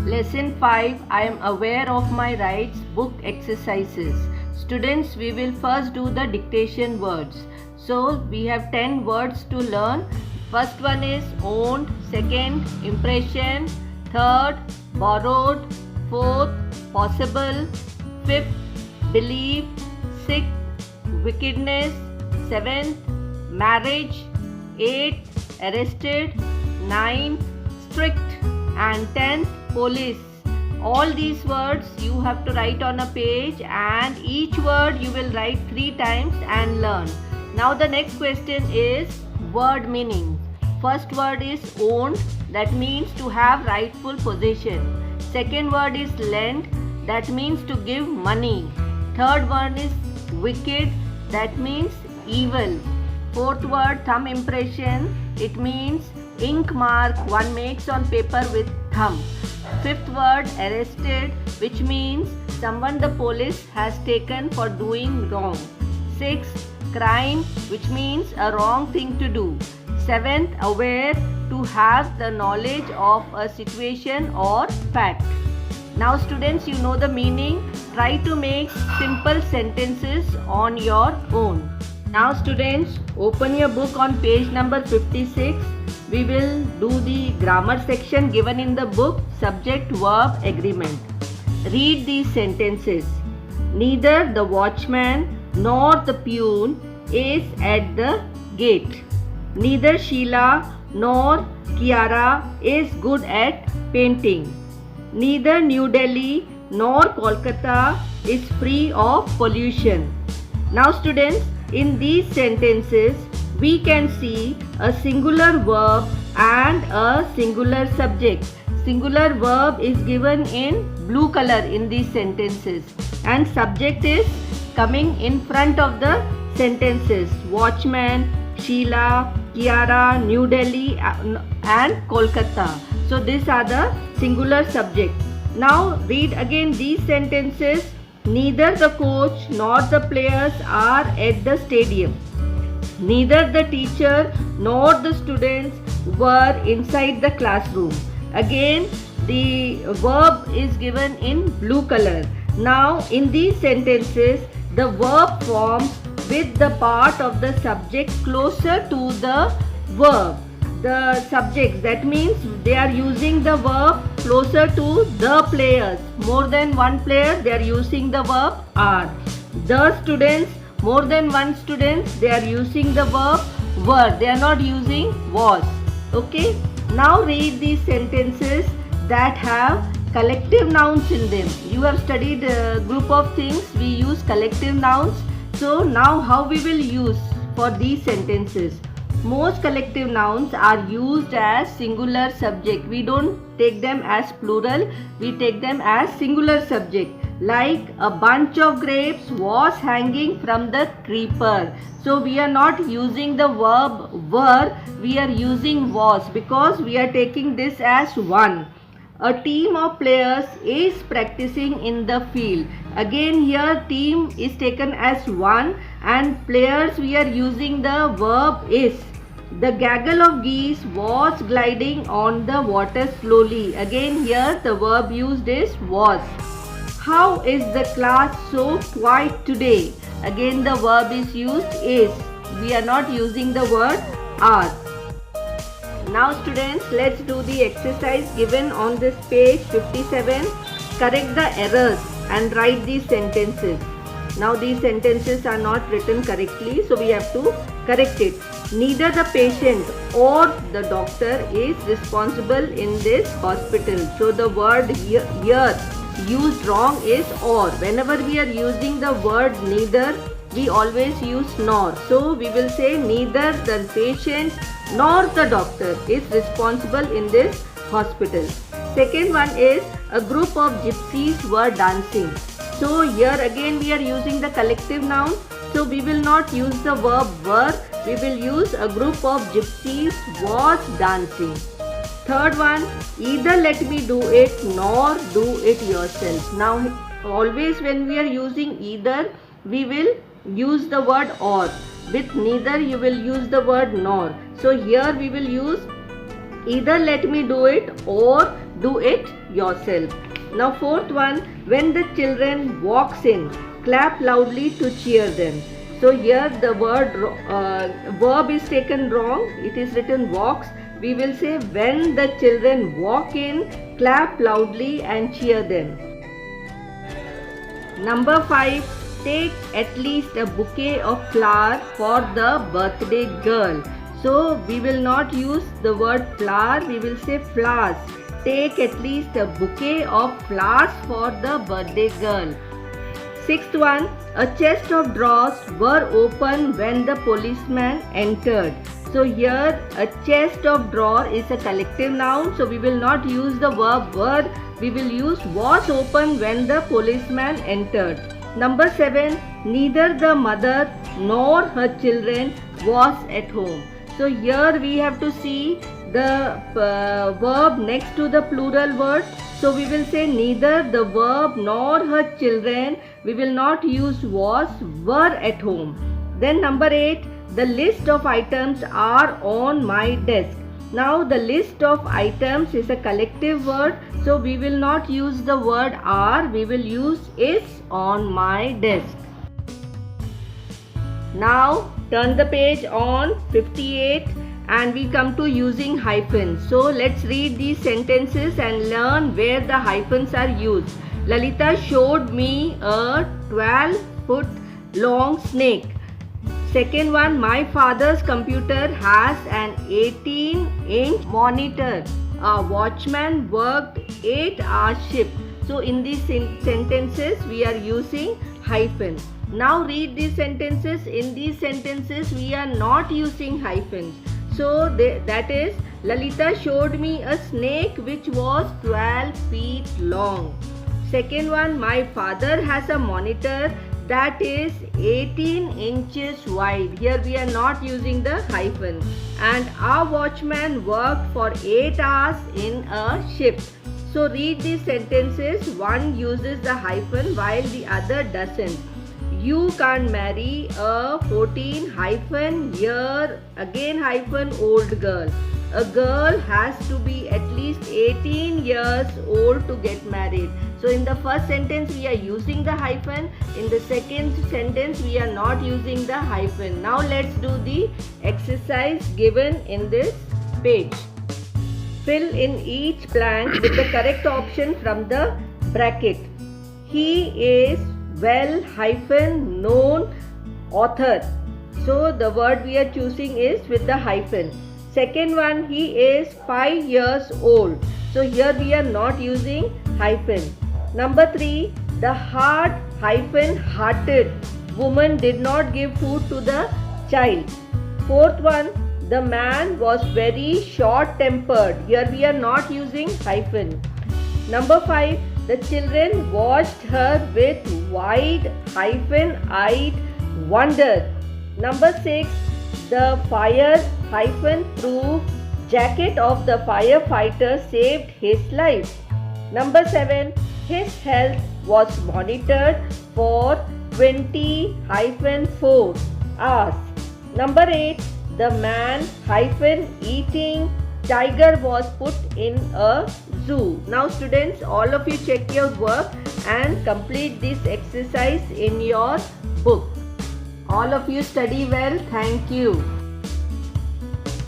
Lesson 5. I am aware of my rights. Book exercises. Students, we will first do the dictation words. So we have 10 words to learn. First one is owned. Second, impression. Third, borrowed. Fourth, possible. Fifth, believe. Sixth, wickedness. Seventh, marriage. Eighth, arrested. Ninth, strict. And 10th, police. All these words you have to write on a page, and each word you will write 3 times and learn. Now the next question is word meaning. First word is owned, that means to have rightful possession. Second word is lend, that means to give money. Third word is wicked, that means evil. Fourth word, thumb impression, it means ink mark one makes on paper with thumb. Fifth word, arrested, which means someone the police has taken for doing wrong. Sixth, crime, which means a wrong thing to do. Seventh, aware, to have the knowledge of a situation or fact. Now students, you know the meaning. Try to make simple sentences on your own. Now students, open your book on page number 56. We will do the grammar section given in the book, subject verb agreement. Read these sentences. Neither the watchman nor the peon is at the gate. Neither Sheila nor Kiara is good at painting. Neither New Delhi nor Kolkata is free of pollution. Now students, in these sentences, we can see a singular verb and a singular subject. Singular verb is given in blue color in these sentences, and subject is coming in front of the sentences. Watchman, Sheila, Kiara, New Delhi and Kolkata. So these are the singular subject. Now read again these sentences. Neither the coach nor the players are at the stadium. Neither the teacher nor the students were inside the classroom. Again, the verb is given in blue color. Now, in these sentences, the verb forms with the part of the subject closer to the verb. The subject, that means they are using the verb closer to the players. More than one player, they are using the verb are. The students, more than one student, they are using the verb were. They are not using was. Okay. Now read these sentences that have collective nouns in them. You have studied a group of things. We use collective nouns. So now how we will use for these sentences? Most collective nouns are used as singular subject. We don't take them as plural. We take them as singular subject. Like a bunch of grapes was hanging from the creeper. So we are not using the verb were, we are using was, because we are taking this as one. A team of players is practicing in the field. Again here team is taken as one, and players we are using the verb is. The gaggle of geese was gliding on the water slowly. Again here the verb used is was. How is the class so quiet today? Again the verb is used is. We are not using the word are. Now students, let's do the exercise given on this page 57. Correct the errors and write these sentences. Now these sentences are not written correctly, so we have to correct it. Neither the patient or the doctor is responsible in this hospital. So the word here used wrong is or. Whenever we are using the word neither, we always use nor. So we will say neither the patient nor the doctor is responsible in this hospital. Second one is a group of gypsies were dancing. So here again we are using the collective noun. So we will not use the verb were. We will use a group of gypsies was dancing. Third one, either let me do it nor do it yourself. Now always when we are using either, we will use the word or. With neither you will use the word nor. So here we will use either let me do it or do it yourself. Now fourth one, when the children walks in, clap loudly to cheer them. So here the verb is taken wrong. It is written walks. We will say when the children walk in, clap loudly and cheer them. Number 5, take at least a bouquet of flowers for the birthday girl. So we will not use the word flower, we will say flowers. Take at least a bouquet of flowers for the birthday girl. Sixth one, a chest of drawers were open when the policeman entered. So here a chest of drawer is a collective noun, so we will not use the verb were, we will use was open when the policeman entered. Number 7, neither the mother nor her children was at home. So here we have to see the verb next to the plural word. So we will say neither the verb nor her children. We will not use was, were at home. Then number 8, the list of items are on my desk. Now the list of items is a collective word. So we will not use the word are. We will use is on my desk. Now turn the page on 58 and we come to using hyphens. So let's read these sentences and learn where the hyphens are used. Lalita showed me a 12-foot long snake. Second one, my father's computer has an 18-inch monitor. A watchman worked 8-hour shift. So in these sentences we are using hyphens. Now read these sentences. In these sentences we are not using hyphens. So that is, Lalita showed me a snake which was 12 feet long. Second one, my father has a monitor that is 18 inches wide. Here we are not using the hyphen. And our watchman worked for 8 hours in a shift. So read these sentences. One uses the hyphen while the other doesn't. You can't marry a 14 hyphen year again hyphen old girl. A girl has to be at least 18 years old to get married. So in the first sentence we are using the hyphen. In the second sentence we are not using the hyphen. Now let's do the exercise given in this page. Fill in each blank with the correct option from the bracket. He is well hyphen known author. So the word we are choosing is with the hyphen. Second one, he is 5 years old. So here we are not using hyphen. Number 3, the hard hyphen hearted woman did not give food to the child. Fourth one, the man was very short tempered. Here we are not using hyphen. Number 5, the children watched her with wide hyphen eyed wonder. Number 6, the fire hyphen proof jacket of the firefighter saved his life. Number 7, his health was monitored for 20-4 hours. Number 8, the man hyphen eating tiger was put in a zoo. Now students, all of you check your work and complete this exercise in your book. All of you study well. Thank you.